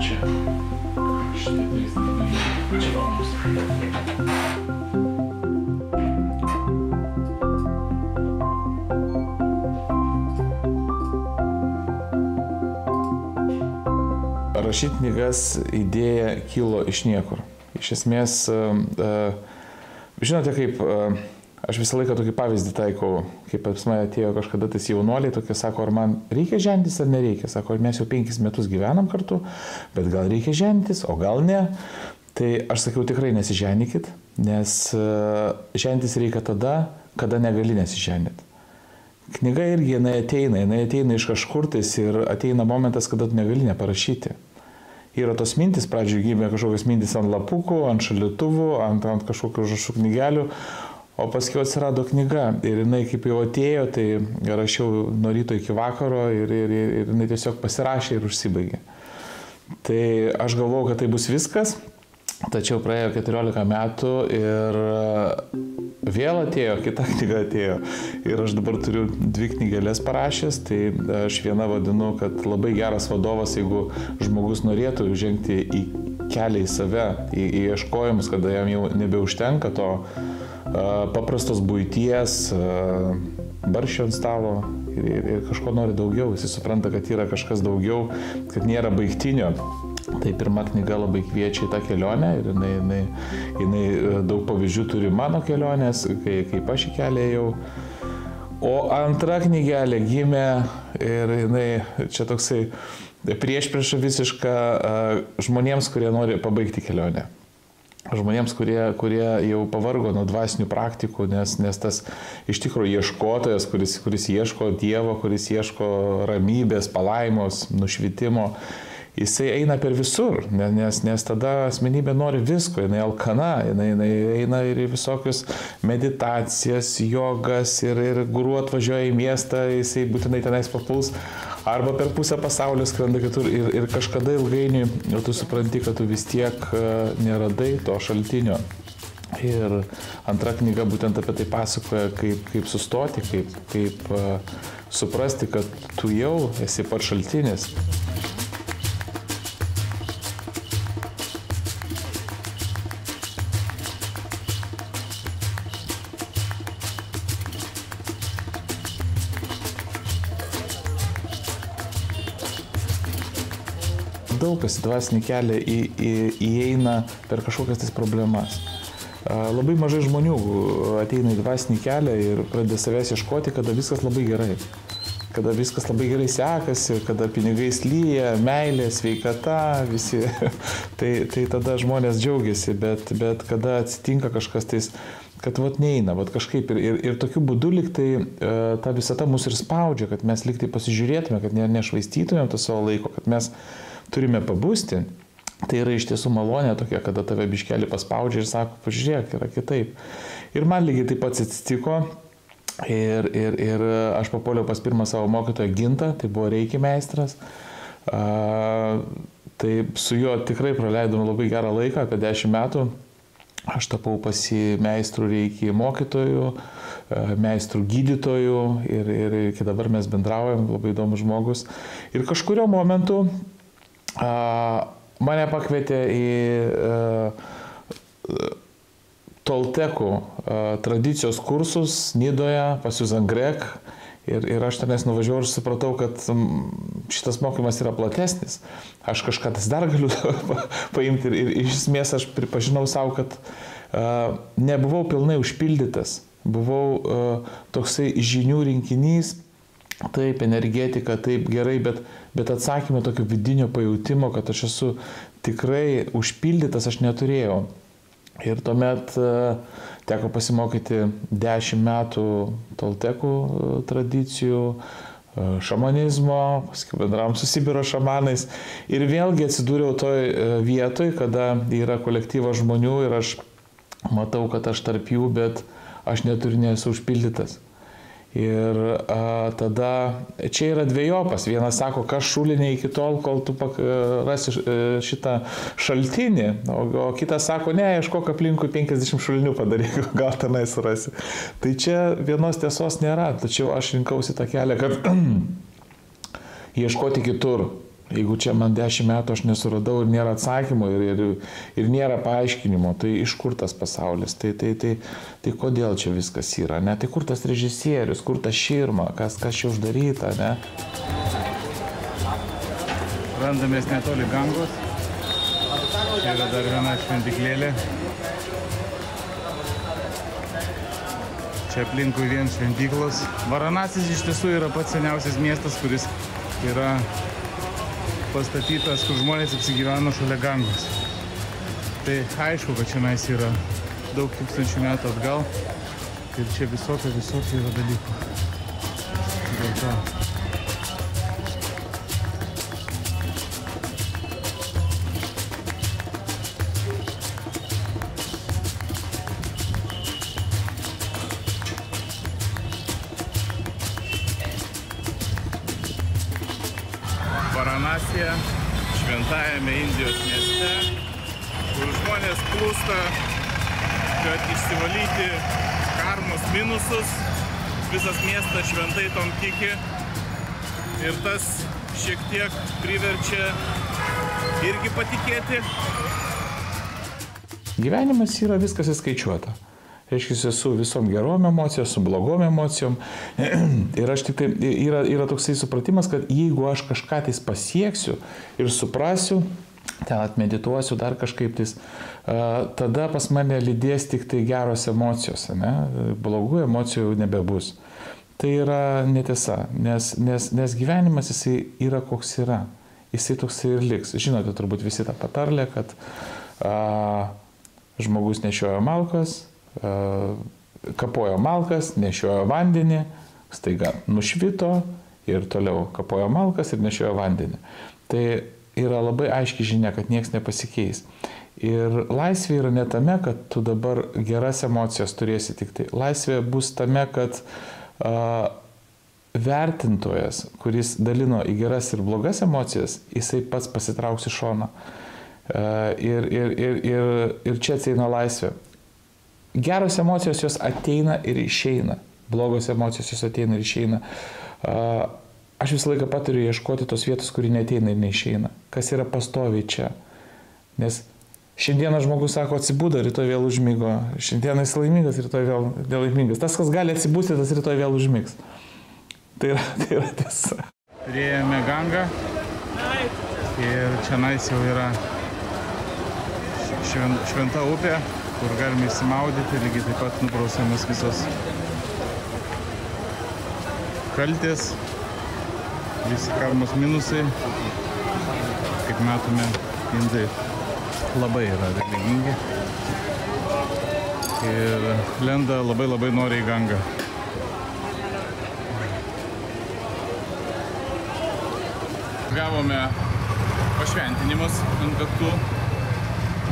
Čia. Šitie trys dalykai. Čia mums. Rašyti knygas idėja kilo iš niekur. Iš esmės, žinote kaip, aš visą laiką tokį pavyzdį taikau, kaip pas mane atėjo kažkada tais jaunuoliai, tokie sako, ar man reikia žentis ar nereikia. Sako, mes jau 5 metus gyvenam kartu, bet gal reikia žentis, o gal ne. Tai aš sakiau, tikrai nesiženykit, nes žentis reikia tada, kada negali nesiženyti. Knyga irgi jinai ateina iš kažkur tais ir ateina momentas, kada tu negali neparašyti. Yra tos mintis, pradžioje gimė kažkokios mintis ant lapukų, ant šalituvų, ant kažkokių užrašų knygelių, o paskui atsirado knyga ir jinai kaip jau atėjo, tai rašiau nuo ryto iki vakaro ir jinai tiesiog pasirašė ir užsibaigė. Tai aš galvojau, kad tai bus viskas, tačiau praėjo 14 metų ir vėl atėjo, kita knyga atėjo. Ir aš dabar turiu 2 knygelės parašęs, tai aš vieną vadinu, kad labai geras vadovas, jeigu žmogus norėtų žengti į kelią į save, į ieškojimus, kada jam jau nebeužtenka to paprastos buities, barščio ant stalo ir kažko nori daugiau. Jis supranta, kad yra kažkas daugiau, kad nėra baigtinio. Tai pirma knyga labai kviečia į tą kelionę ir jinai daug pavyzdžių turi mano kelionės, kaip aš į kelią ėjau. O antra knygelė gimė ir jinai čia toksai priešprieša visiška žmonėms, kurie nori pabaigti kelionę. Žmonėms, kurie jau pavargo nuo dvasinių praktikų, nes tas iš tikrųjų ieškotojas, kuris ieško Dievo, kuris ieško ramybės, palaimos, nušvitimo, jisai eina per visur, nes tada asmenybė nori visko, jinai alkana, jinai eina ir į visokius meditacijas, jogas ir guru atvažiuoja į miestą, jisai būtinai tenais papuls, arba per pusę pasaulio skrenda kitur ir kažkada ilgainiui tu supranti, kad tu vis tiek neradai to šaltinio. Ir antra knyga būtent apie tai pasakoja, kaip sustoti, kaip suprasti, kad tu jau esi pats šaltinis. Daug kas į dvasinį kelią įeina per kažkokias tas problemas. Labai mažai žmonių ateina į dvasinį kelią ir pradeda savęs ieškoti, kada viskas labai gerai. Kada viskas labai gerai sekasi, kada pinigai lyja, meilė, sveikata, visi. tai tada žmonės džiaugiasi, bet kada atsitinka kažkas tais, kad neina, kažkaip ir tokiu būdu liktai ta visata mus ir spaudžia, kad mes liktai pasižiūrėtume, kad nešvaistytumėm to savo laiko, kad mes turime pabusti. Tai yra iš tiesų malonė tokia, kada tave biškelį paspaudžia ir sako, pažiūrėk, yra kitaip. Ir man lygiai taip pat atsitiko ir aš papuoliau pas pirmą savo mokytoją Gintą, tai buvo reiki meistras. Tai su juo tikrai praleidom labai gerą laiką, apie 10 metų. Aš tapau pas jį meistrų reiki mokytojų, meistrų gydytojų ir iki dabar mes bendraujam, labai įdomus žmogus. Ir kažkurio momentu mane pakvietė į Toltekų tradicijos kursus Nidoje pas Susan Grek ir aš tenais nuvažiavau ir supratau, kad šitas mokymas yra platesnis. Aš kažką tas dar galiu paimti ir iš esmės aš pripažinau savo, kad nebuvau pilnai užpildytas. Buvau toksai žinių rinkinys, taip, energetika, taip gerai, bet atsakymą tokio vidinio pajūtimo, kad aš esu tikrai užpildytas, aš neturėjau. Ir tuomet teko pasimokyti 10 metų Toltekų tradicijų, šamanizmo, paskui bendravom su Sibiro šamanais. Ir vėlgi atsidūriau toj vietoj, kada yra kolektyvas žmonių ir aš matau, kad aš tarp jų, bet aš nesu užpildytas. Ir tada čia yra dvejopas. Vienas sako, kas šulinė iki tol, kol tu rasi šitą šaltinį, o kitas sako, ne, ieškok aplinkui 50 šulinių padaryk, gal tenai surasi. Tai čia vienos tiesos nėra, tačiau aš rinkausi tą kelią, kad ieškoti kitur. Jeigu čia man 10 metų aš nesuradau ir nėra atsakymų ir nėra paaiškinimo, tai iš kur tas pasaulis? Tai kodėl čia viskas yra? Ne? Tai kur tas režisierius, kur ta širma, kas čia uždaryta? Ne? Randamės netoli Gangos. Čia yra dar viena šventyklėlė. Čia aplinkui vien šventyklos. Varanasis iš tiesų yra pats seniausias miestas, kuris yra pastatytas, kur žmonės apsigyveno šalia Gangos. Tai aišku, kad čia yra daug tūkstančių metų atgal ir čia visokie yra dalykų. Dėl to. Varanasija, šventajame Indijos mieste, kur žmonės plūsta, kad išsivalyti karmos minusus, visas miestas šventai tom tiki ir tas šiek tiek priverčia irgi patikėti. Gyvenimas yra viskas įskaičiuota. Reiškia, su visom gerom emocijom, su blogom emocijom. Ir aš tik tai, yra toksai supratimas, kad jeigu aš kažką tais pasieksiu ir suprasiu, ten atmedituosiu dar kažkaip tais, tada pas mane lydės tik tai geros emocijos, ne? Blogų emocijų nebebus. Tai yra netiesa, nes gyvenimas jisai yra koks yra. Jisai toksai ir liks. Žinote turbūt visi tą patarlę, kad žmogus nešiojo malkas, kapojo malkas, nešiojo vandenį, staiga nušvito ir toliau kapojo malkas ir nešiojo vandenį. Tai yra labai aiški žinia, kad nieks nepasikeis. Ir laisvė yra ne tame, kad tu dabar geras emocijas turėsi tik tai. Laisvė bus tame, kad vertintojas, kuris dalino į geras ir blogas emocijas, jisai pats pasitrauks į šoną. Ir čia ateina laisvė. Geros emocijos jos ateina ir išeina. Blogos emocijos jos ateina ir išeina. Aš visą laiką patariu ieškoti tos vietos, kuri neateina ir neišeina. Kas yra pastoviai čia. Nes šiandieną žmogus sako, atsibudo, rytoj vėl užmigo. Šiandieną jis laimingas, rytoj vėl laimingas. Tas, kas gali atsibūsti, tas rytoj vėl užmigs. Tai yra tiesa. Priėjome Gangą ir čionais jau yra šventa upė, kur galime išsimaudyti, lygiai taip pat nuprausiamas visos kaltės, visi karmos minusai. Kaip matome, indai labai yra religingi ir lenda labai noriai į Gangą. Gavome pašventinimus ant kaktų.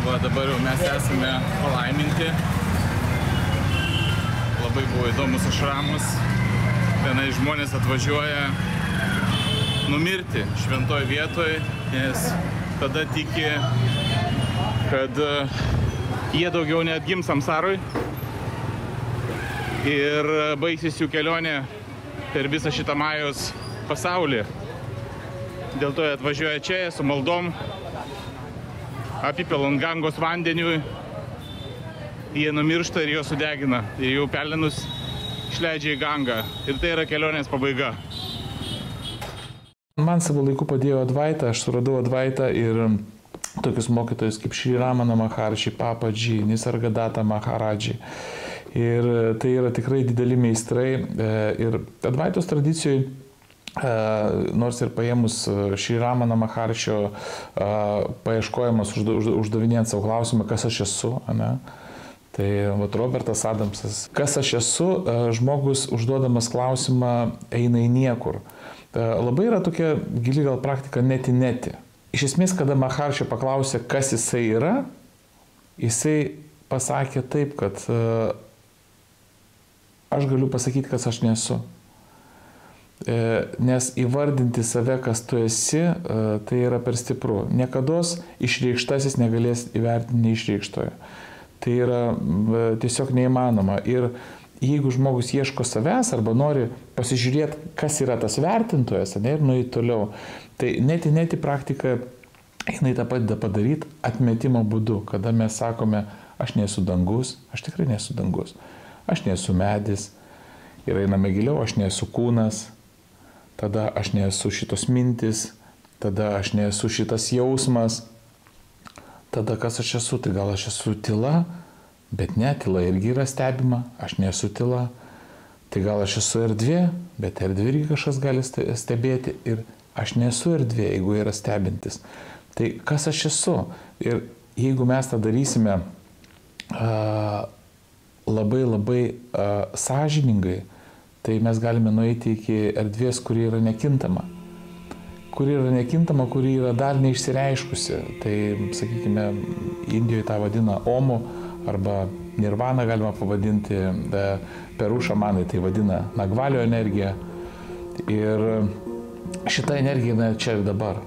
Va, dabar jau mes esame palaiminti. Labai buvo įdomus ašramus. Vienai žmonės atvažiuoja numirti šventoj vietoj, nes tada tiki, kad jie daugiau neatgims samsaroj ir baigsis jų kelionė per visą šitą Majos pasaulį. Dėl to jie atvažiuoja čia su maldom, apipilant Gangos vandeniu, jie numiršta ir juos sudegina. Ir jų pelenus išleidžia į Gangą. Ir tai yra kelionės pabaiga. Man savo laiku padėjo Advaita, aš suradau Advaitą ir tokius mokytojus kaip Šri Ramana Maharshi, Papaji, Nisargadatta Maharadži. Ir tai yra tikrai dideli meistrai. Ir Advaitos tradicijoje, nors ir paėmus Šri Ramana Maharšio paieškojimas uždavinėjant savo klausimą, kas aš esu, ne? Tai vat, Robertas Adamsas, kas aš esu, žmogus užduodamas klausimą eina į niekur. Labai yra tokia gili gal praktika neti. Iš esmės, kada Maharšio paklausė, kas jisai yra, jisai pasakė taip, kad aš galiu pasakyti, kas aš nesu. Nes įvardinti save, kas tu esi, tai yra per stipru. Niekados išreikštasis negalės įvertinti neišreikštojo. Tai yra tiesiog neįmanoma. Ir jeigu žmogus ieško savęs arba nori pasižiūrėti, kas yra tas vertintojas, ne, ir nueiti toliau, Tai neti praktika, jinai tą padeda padaryti atmetimo būdu, kada mes sakome, aš nesu dangus, aš tikrai nesu dangus, aš nesu medis, ir einame giliau, aš nesu kūnas, tada aš nesu šitos mintis, tada aš nesu šitas jausmas, tada kas aš esu, tai gal aš esu tyla, bet ne, tyla irgi yra stebima, aš nesu tyla, tai gal aš esu erdvė, bet erdvė irgi kažkas gali stebėti ir aš nesu erdvė, jeigu yra stebintis. Tai kas aš esu? Ir jeigu mes tą darysime labai sąžiningai, tai mes galime nueiti iki erdvės, kuri yra nekintama. Kuri yra dar neišsireiškusi. Tai, sakykime, Indijoje tą vadina omu arba nirvana galima pavadinti, perų šamanai tai vadina nagvalio energija. Ir šita energija čia ir dabar.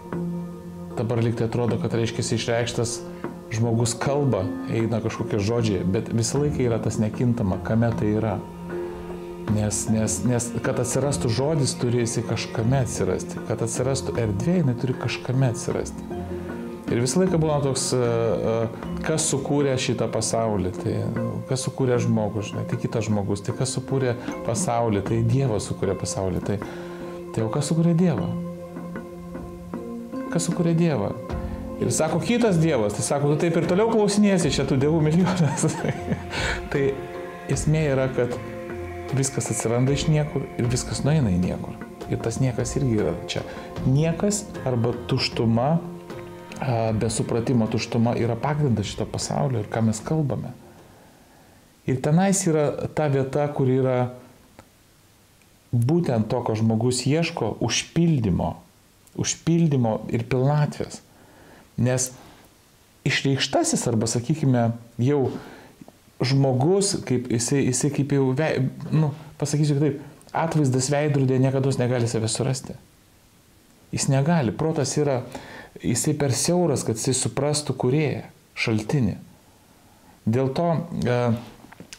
Dabar lyg tai atrodo, kad reiškia išreikštas žmogus kalba, eina kažkokie žodžiai, bet visą laiką yra tas nekintama, kame tai yra. Nes kad atsirastų žodis, turi jisai kažkame atsirasti. Kad atsirastų erdvė, jinai turi kažkame atsirasti. Ir visą laiką būna toks, kas sukūrė šitą pasaulį, tai kas sukūrė žmogų, žinai, tai kitas žmogus, tai kas sukūrė pasaulį, tai Dievas sukūrė pasaulį, tai o kas sukūrė Dievą? Kas sukūrė Dievą? Ir sako, kitas Dievas, tai sako, tu taip ir toliau klausinėsi čia tų dievų milijonas. Tai esmė yra, kad viskas atsiranda iš niekur ir viskas nueina į niekur. Ir tas niekas irgi yra čia. Niekas arba tuštuma, be supratimo tuštuma yra pagrindas šito pasaulio ir ką mes kalbame. Ir tenais yra ta vieta, kur yra būtent to, ko žmogus ieško, užpildymo ir pilnatvės. Nes išreikštasis arba, sakykime, jau žmogus, kaip jisai kaip jau, pasakysiu taip, atvaizdas veidrodėje niekada negali save surasti. Jis negali. Protas yra, jisai per siauras, kad jisai suprastų kūrėją, šaltinį. Dėl to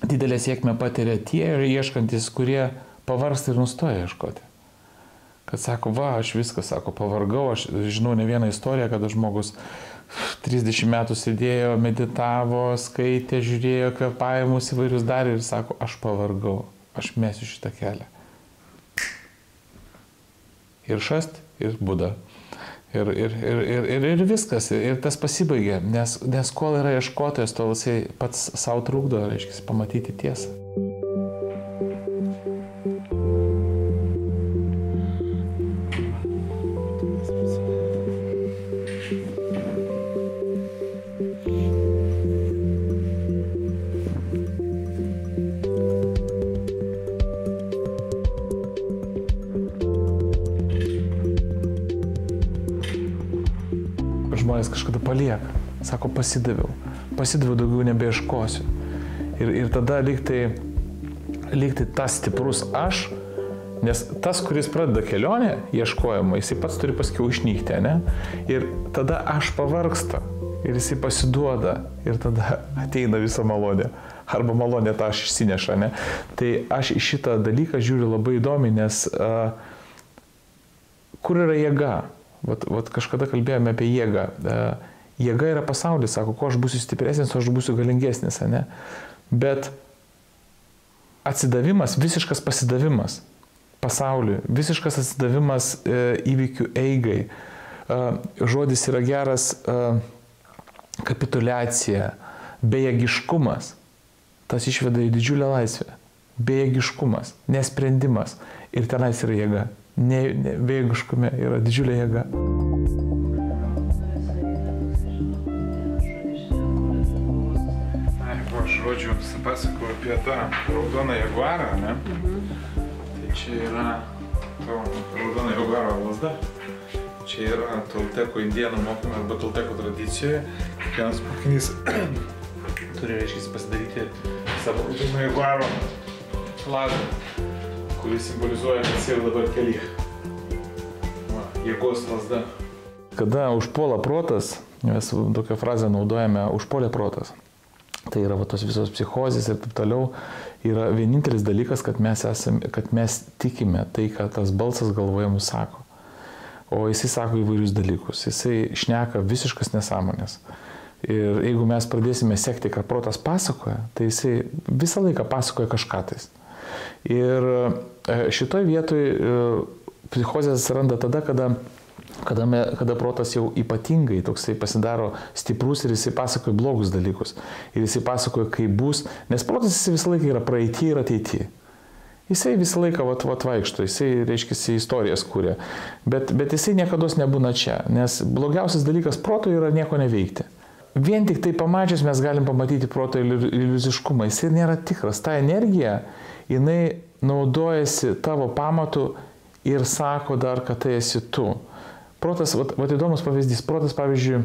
didelę sėkmę patiria tie ieškantis, kurie pavargsta ir nustoja ieškoti. Kad sako, aš viską, pavargau, aš žinau ne vieną istoriją, kada žmogus 30 metų sėdėjo, meditavo, skaitė, žiūrėjo kvėpavimus įvairius darė ir sako, aš pavargau, aš mesiu šitą kelią. Ir šast, ir buda. Ir viskas, ir tas pasibaigė, nes kol yra ieškotojas, tol jisai pats savo trukdo, reiškia, pamatyti tiesą. Žmonės kažkada palieka, sako, pasidaviau daugiau nebeieškosiu. Ir tada lyg tai tas stiprus aš, nes tas, kuris pradeda kelionę ieškojimą, jisai pats turi paskiau išnykti, ne? Ir tada aš pavargsta ir jisai pasiduoda ir tada ateina visa malonė. Arba malonė tą aš išsineša, ne? Tai aš į šitą dalyką žiūriu labai įdomiai, nes kur yra jėga? Vat kažkada kalbėjome apie jėgą. Jėga yra pasaulis, sako, ko aš būsiu stipresnis, o aš būsiu galingesnis, ne? Bet atsidavimas, visiškas pasidavimas pasauliui, visiškas atsidavimas įvykių eigai. Žodis yra geras kapituliacija, bejėgiškumas. Tas išveda į didžiulę laisvę. Bejėgiškumas, nesprendimas. Ir tenais yra jėga. Bejėgiškume yra didžiulė jėga. Jeigu aš žodžiu pasakoju apie tą raudoną jaguarą, ne? Tai čia yra raudono jaguaro lazda. Čia yra tolteko indienų mokymai arba tolteko tradicijoje. Kiekvienas mokinys turi, reiškia, pasidaryti savo raudono jaguaro lazdą, kuris simbolizuoja, kad jis yra dabar kelyje. Jėgos lazda. Kada užpuola protas, mes tokią frazę naudojame, užpuolė protas. Tai yra tos visos psichozės ir taip toliau. Yra vienintelis dalykas, kad mes tikime tai, ką tas balsas galvoje mums sako. o jisai sako įvairius dalykus, jisai šneka visiškas nesąmonės. Ir jeigu mes pradėsime sekti, ką protas pasakoja, tai jisai visą laiką pasakoja kažką tais. Ir šitoj vietoj psichozės atsiranda tada, kada protas jau ypatingai toksai pasidaro stiprus ir jisai pasakoja blogus dalykus. Ir jisai pasakoja, kaip bus, nes protas jisai visą laiką yra praeity ir ateity. Jisai visą laiką vaikšto, jisai, reiškia, istorijas kūrė. Bet jisai niekada nebūna čia, nes blogiausias dalykas proto yra nieko neveikti. Vien tik tai pamačius mes galim pamatyti proto iliuziškumą. Jisai nėra tikras. Ta energija, jinai naudojasi tavo pamatu ir sako dar, kad tai esi tu. Protas, įdomus pavyzdys, protas, pavyzdžiui,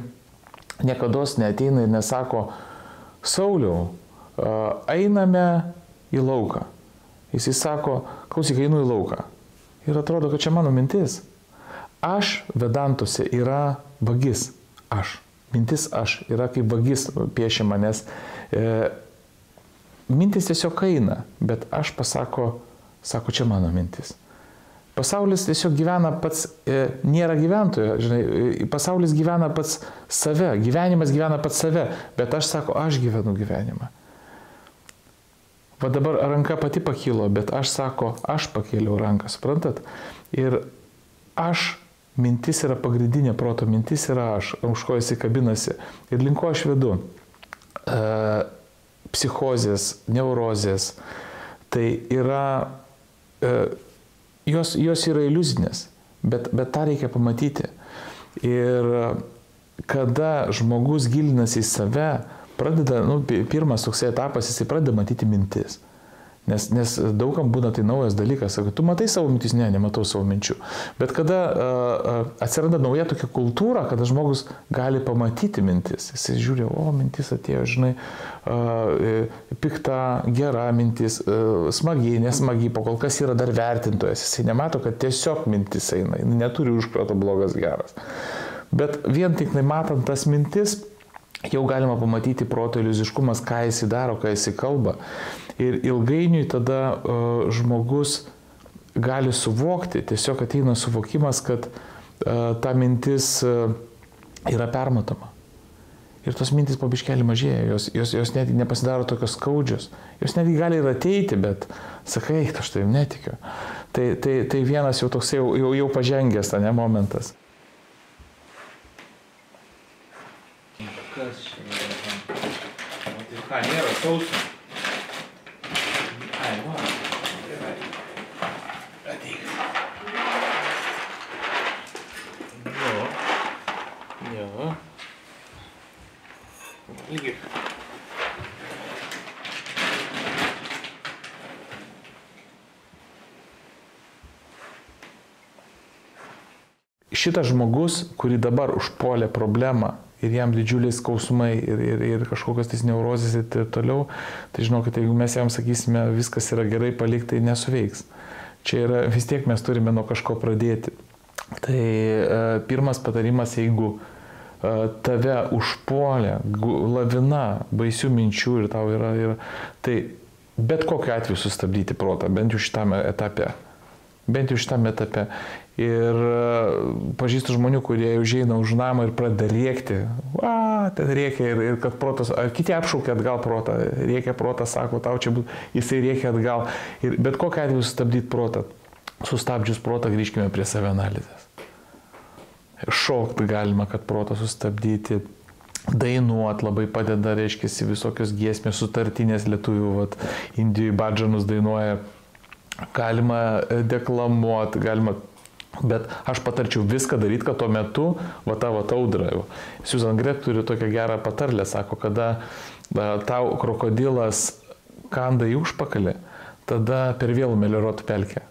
niekada neateina ir nesako, Sauliau, einame į lauką. Jisai sako, klausyk, einu į lauką. Ir atrodo, kad čia mano mintis. Aš vedantuose yra vagis. Aš. Mintis aš yra kaip vagis piešiama, nes mintis tiesiog eina, bet aš sako, čia mano mintis. Pasaulis tiesiog gyvena pats, nėra gyventojo, žinai, pasaulis gyvena pats save, gyvenimas gyvena pats save, bet aš gyvenu gyvenimą. Va dabar ranka pati pakilo, bet aš pakėliau ranką, suprantat? Ir mintis yra pagrindinė proto, mintis yra aš, už ko jisai kabinasi. Ir link ko aš vedu. Psichozės, neurozės, tai yra, jos yra iliuzinės, bet tą reikia pamatyti. Ir kada žmogus gilinasi į save, pradeda, pirmas toksai etapas, jisai pradeda matyti mintis. Nes daugam būna tai naujas dalykas, sako, tu matai savo mintis, nematau savo minčių. Bet kada atsiranda nauja tokia kultūra, kada žmogus gali pamatyti mintis, jisai žiūri, mintis atėjo, žinai, pikta, gera mintis, smagi, nesmagi, po kol kas yra dar vertintojas, jisai nemato, kad tiesiog mintis eina, neturi užkrato blogas geras. Bet vien tik matant tas mintis, jau galima pamatyti proto iliuziškumas, ką jisai daro, ką jisai kalba. Ir ilgainiui tada žmogus gali suvokti, tiesiog ateina suvokimas, kad ta mintis yra permatoma. Ir tos mintis po biškelį mažėja, jos net nepasidaro tokios skaudžios. Jos netgi gali ir ateiti, bet sakai, aš tai netikiu. Tai vienas jau toks jau pažengęs, ne momentas. Kas čia yra? Tai ką, nėra sauso? Ai, va. Gerai. Ateik. Jo. Lygiai. Šitas žmogus, kurį dabar užpuolė problemą, ir jam didžiuliai skausmai ir kažkokios tais neurozės ir taip toliau, tai žinokit, jeigu mes jam sakysime, viskas yra gerai, palik, tai nesuveiks. Čia yra, vis tiek mes turime nuo kažko pradėti. Tai pirmas patarimas, jeigu tave užpuolė lavina baisių minčių ir tau yra, tai bet kokiu atveju sustabdyti protą, bent jau šitame etape. Ir pažįstu žmonių, kurie užeina už namą ir pradeda rėkti. Ten rėkia ir kad protas, kiti apšaukia atgal protą, rėkia protas, sako, tau čia būtų, jisai rėkia atgal. Ir bet kokiu atveju sustabdyti protą. Sustabdžius protą grįžkime prie savianalizės. Šokti galima, kad protą sustabdyti. Dainuot labai padeda, reiškia, visokios giesmės, sutartinės lietuvių, Indijoj badžanus dainuoja. Galima deklamuoti, bet aš patarčiau viską daryti, kad tuo metu ta audra. Susan Greb turi tokią gerą patarlę, sako, kada tau krokodilas kanda į užpakalį, tada per vėlų melioruot pelkę.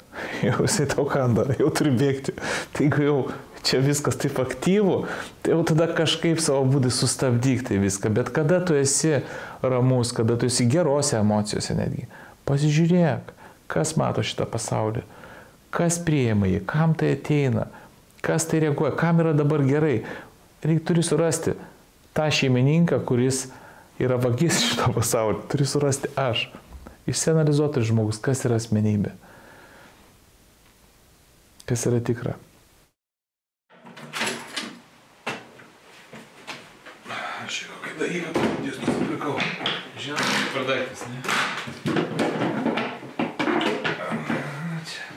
Jau jisai tau kanda, jau turi bėgti. Tai jeigu jau čia viskas taip aktyvu, tai jau tada kažkaip savo būdai sustabdyk tai viską. Bet kada tu esi ramus, kada tu esi gerose emocijose netgi, pasižiūrėk. Kas mato šitą pasaulį, kas priima jį, kam tai ateina, kas tai reaguoja, kam yra dabar gerai. Turi surasti tą šeimininką, kuris yra vagis šito pasaulio. Turi surasti aš. Išsianalizuoti žmogus, kas yra asmenybė, kas yra tikra. Aš čia kokį dalyką parodys nusipirkau. Žinau, per daiktas, ne? Čia.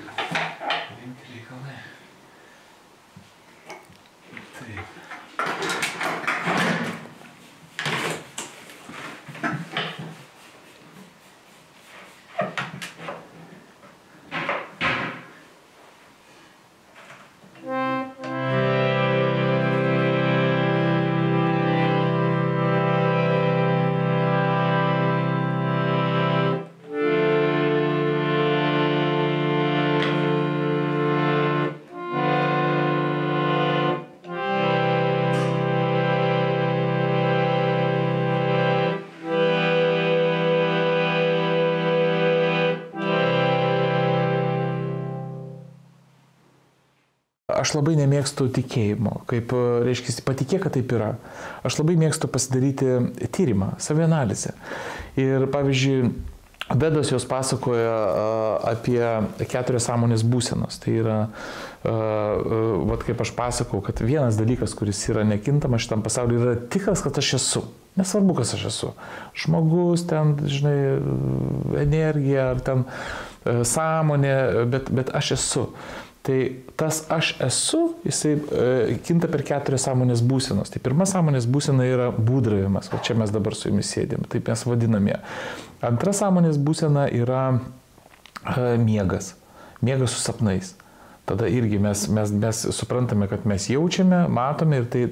Rimti reikalai. Taip. Aš labai nemėgstu tikėjimo, kaip, reiškia, patikėk, kad taip yra. Aš labai mėgstu pasidaryti tyrimą, savianalizę. Ir, pavyzdžiui, Vedos jos pasakoja apie 4 sąmonės būsenos. Tai yra, vat kaip aš pasakau, kad vienas dalykas, kuris yra nekintamas šitam pasauliu, yra tikras, kad aš esu. Nesvarbu, kas aš esu. Žmogus, ten, žinai, energija ar ten sąmonė, bet aš esu. Tai tas aš esu, jisai kinta per 4 sąmonės būsenos. Tai pirma sąmonės būsena yra būdravimas, o čia mes dabar su jumis sėdėm, taip mes vadiname. Antra sąmonės būsena yra miegas, miegas su sapnais. Tada irgi mes suprantame, kad mes jaučiame, matome ir tai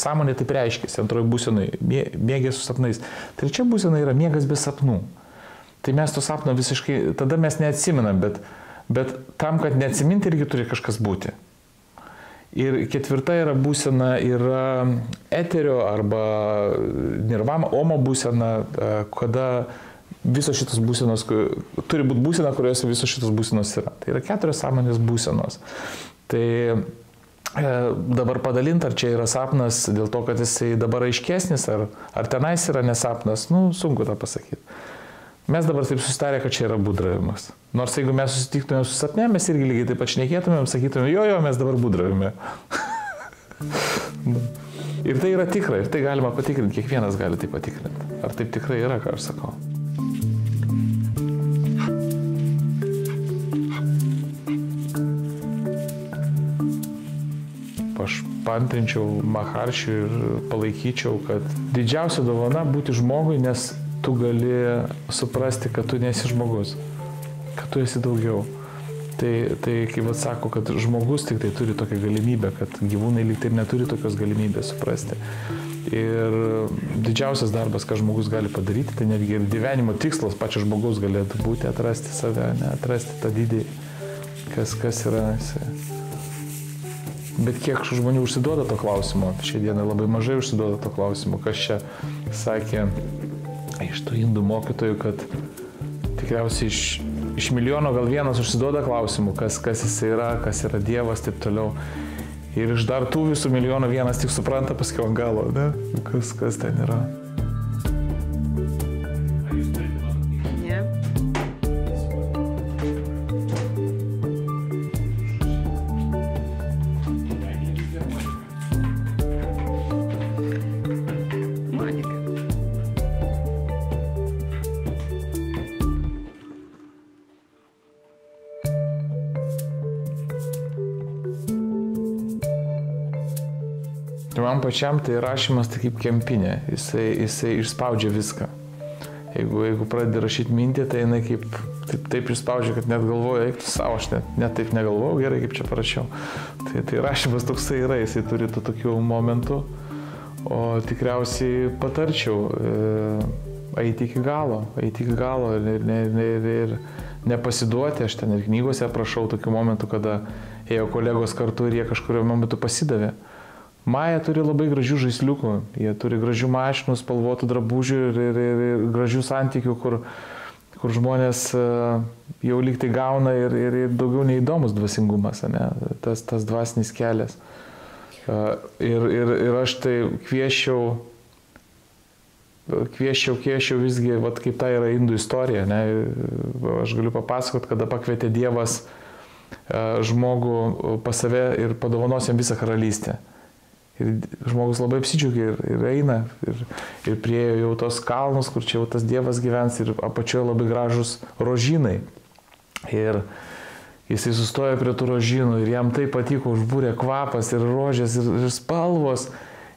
sąmonė taip reiškiasi, antroji būsenai, miegas su sapnais. Trečia būsena yra miegas be sapnų. Tai mes to sapno visiškai, tada mes neatsimenam, bet tam, kad neatsiminti, irgi turi kažkas būti. Ir 4 yra būsena, yra eterio arba nirvama, omo būsena, kada visos šitos būsenos, turi būti būsena, kuriuose visos šitos būsenos yra. Tai yra 4 sąmonės būsenos. Tai dabar padalint, ar čia yra sapnas dėl to, kad jisai dabar aiškesnis, ar tenais yra nesapnas, nu, sunku tą pasakyti. Mes dabar taip susitarė, kad čia yra būdravimas. Nors jeigu mes susitiktume su sapne, mes irgi lygiai taip pat šnekėtumėm, sakytumėm, jo, mes dabar būdravime. Ir tai yra tikra, ir tai galima patikrinti, kiekvienas gali tai patikrinti. Ar taip tikrai yra, ką aš sakau. Aš paantrinčiau Maharšiui ir palaikyčiau, kad didžiausia dovana būti žmogui, nes tu gali suprasti, kad tu nesi žmogus, kad tu esi daugiau. Tai kaip sako, kad žmogus tik tai turi tokią galimybę, kad gyvūnai lyg tai neturi tokios galimybės suprasti. Ir didžiausias darbas, ką žmogus gali padaryti, tai netgi ir gyvenimo tikslas pačio žmogaus galėtų būti atrasti save, ne, atrasti tą didį, kas yra. Bet kiek žmonių užsiduoda to klausimo, šią dieną labai mažai užsiduoda to klausimo, kas čia sakė iš tų indų mokytojų, kad tikriausiai iš milijono gal vienas užsiduoda klausimų, kas jis yra, kas yra Dievas, taip toliau. Ir iš dar tų visų milijonų vienas tik supranta paskiau ant galo, ne? Kas ten yra. Man pačiam tai rašymas tai kaip kempinė, jisai išspaudžia viską. Jeigu pradedi rašyti mintį, tai jinai kaip taip išspaudžia, kad net galvoju, eik tu savo, aš net taip negalvojau, gerai kaip čia parašiau. Tai rašymas toksai yra, jisai turi tų tokių momentų, o tikriausiai patarčiau eiti iki galo ir nepasiduoti. Aš ten ir knygose aprašau tokių momentų, kada ėjo kolegos kartu ir jie kažkurio momentu pasidavė. Maja turi labai gražių žaisliukų, jie turi gražių mašinų, spalvotų drabužių ir gražių santykių, kur žmonės jau lyg tai gauna ir daugiau neįdomus dvasingumas, ne? Tas dvasinis kelias. Ir aš tai kvieščiau visgi, vat, kaip tai yra indų istorija. Ne? Aš galiu papasakoti, kada pakvietė Dievas žmogų pas save ir padovanos jam visą karalystę. Ir žmogus labai apsidžiaugia ir eina. Ir priejo jau tos kalnus, kur čia jau tas Dievas gyvens ir apačioje labai gražus rožynai. Ir jisai sustojo prie tų rožynų ir jam tai patiko, užbūrė kvapas ir rožės ir spalvos.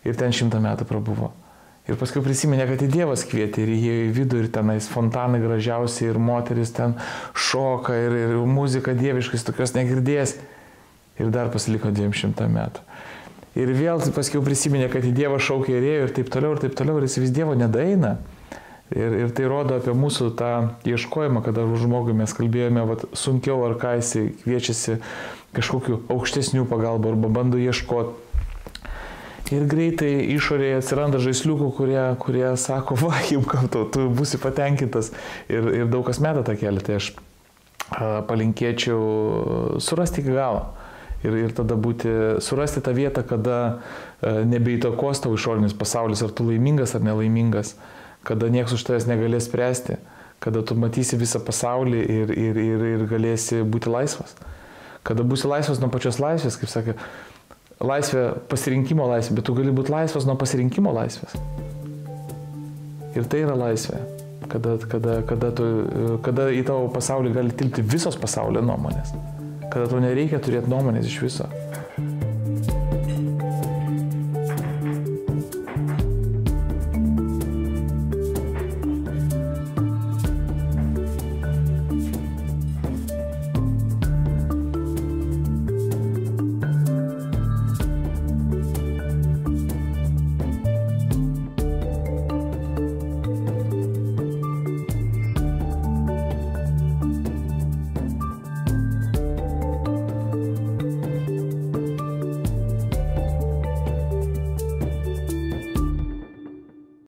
Ir ten 100 metų prabuvo. Ir paskui prisiminė, kad į Dievas kvietė ir įėjo į vidų ir tenais fontanai gražiausiai ir moteris ten šoka ir muzika dieviškais tokios negirdės. Ir dar pasiliko 200 metų. Ir vėl paskui prisiminė, kad į Dievą šaukė ir ėjo ir taip toliau, ir jis vis Dievo nedaeina. Ir tai rodo apie mūsų tą ieškojimą, kada žmogui mes kalbėjome, sunkiau ar ką jisai kviečiasi kažkokiu aukštesnių pagalbų arba bando ieškoti. Ir greitai išorėje atsiranda žaisliukų, kurie sako, va, imkam, tu būsi patenkintas. Ir daug kas meta tą kelią, tai aš palinkėčiau surasti iki galo. Ir tada surasti tą vietą, kada nebeįtakos tavo išorinis pasaulis, ar tu laimingas ar nelaimingas, kada niekas už tavęs negalės spręsti, kada tu matysi visą pasaulį ir galėsi būti laisvas. Kada būsi laisvas nuo pačios laisvės, kaip sakė, laisvė pasirinkimo laisvė, bet tu gali būti laisvas nuo pasirinkimo laisvės. Ir tai yra laisvė, kada į tavo pasaulį gali tilpti visos pasaulio nuomonės. Kada tau nereikia turėti nuomonės iš viso.